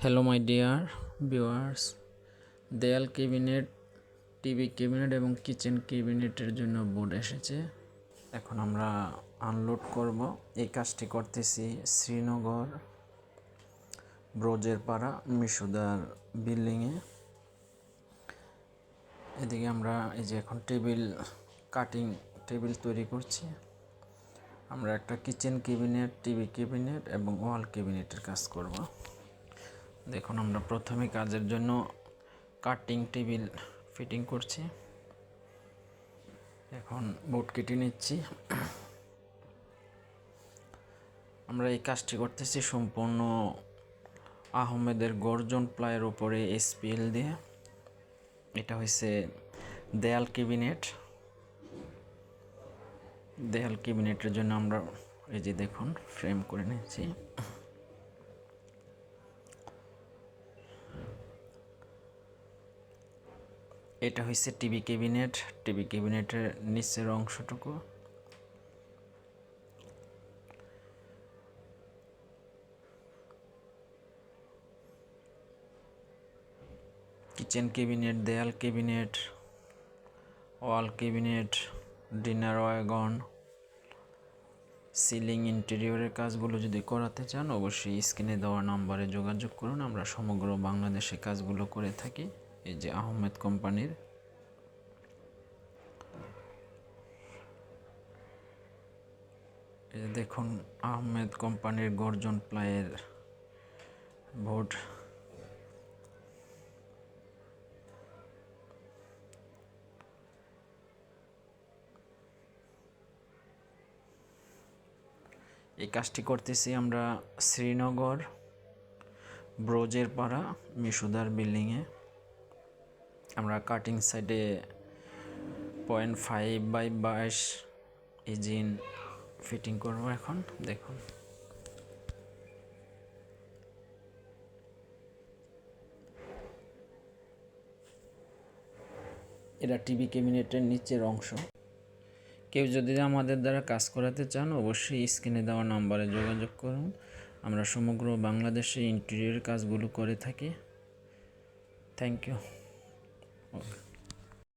Hello my dear viewers, দেয়াল cabinet, TV cabinet এবং kitchen ক্যাবিনেটের জন্য বোর্ড এসেছে। এখন আমরা আনলোড করব। এই কাজটি করতেছি শ্রীনগর ব্রোজের পাড়া মিশুদার বিল্ডিংয়ে। এদিকে আমরা এই যে এখন কাটিং টেবিল তৈরি করছি। আমরা একটা কিচেন ক্যাবিনেট, টিভি ক্যাবিনেট এবং ওয়াল ক্যাবিনেটের কাজ করব। দেখুন, আমরা প্রথমে কাজের জন্য কাটিং টেবিল ফিটিং করছি। এখন বোর্ড কেটে নিচ্ছি। আমরা এই কাজটি করতেছি সম্পূর্ণ আহমেদের গর্জন প্লাইয়ের উপরে এসপিএল দিয়ে। এটা হচ্ছে দেয়াল ক্যাবিনেটের জন্য আমরা এই যে দেখুন ফ্রেম করে নিচ্ছি। এটা হচ্ছে টিভি ক্যাবিনেটের নিচের অংশটুকু। কিচেন ক্যাবিনেট, দেয়াল cabinet, wall cabinet, dinner wagon, ceiling ইন্টেরিয়রের কাজগুলো যদি করাতে চান অবশ্যই স্ক্রিনে দেওয়া নাম্বারে যোগাযোগ করুন। আমরা সমগ্র বাংলাদেশে কাজগুলো করে থাকি। এই যে আহমেদ কোম্পানির। এই দেখুন আহমেদ কোম্পানির গর্জন প্লাইয়ের বোর্ড। এই কাজটি করতেছি আমরা শ্রীনগর ব্রোজের পাড়া মিশুদার বিল্ডিংয়ে। আমরা কাটিং সাইডে 0.5/22 ইঞ্জিন ফিটিং করব। এখন দেখুন, এটা টিভি ক্যাবিনেটের নিচের অংশ। কেউ যদি আমাদের দ্বারা কাজ করাতে চান অবশ্যই স্ক্রিনে দেওয়া নাম্বারে যোগাযোগ করুন। আমরা সমগ্র বাংলাদেশে ইন্টেরিয়র কাজগুলো করে থাকি। Thank you. ওকে।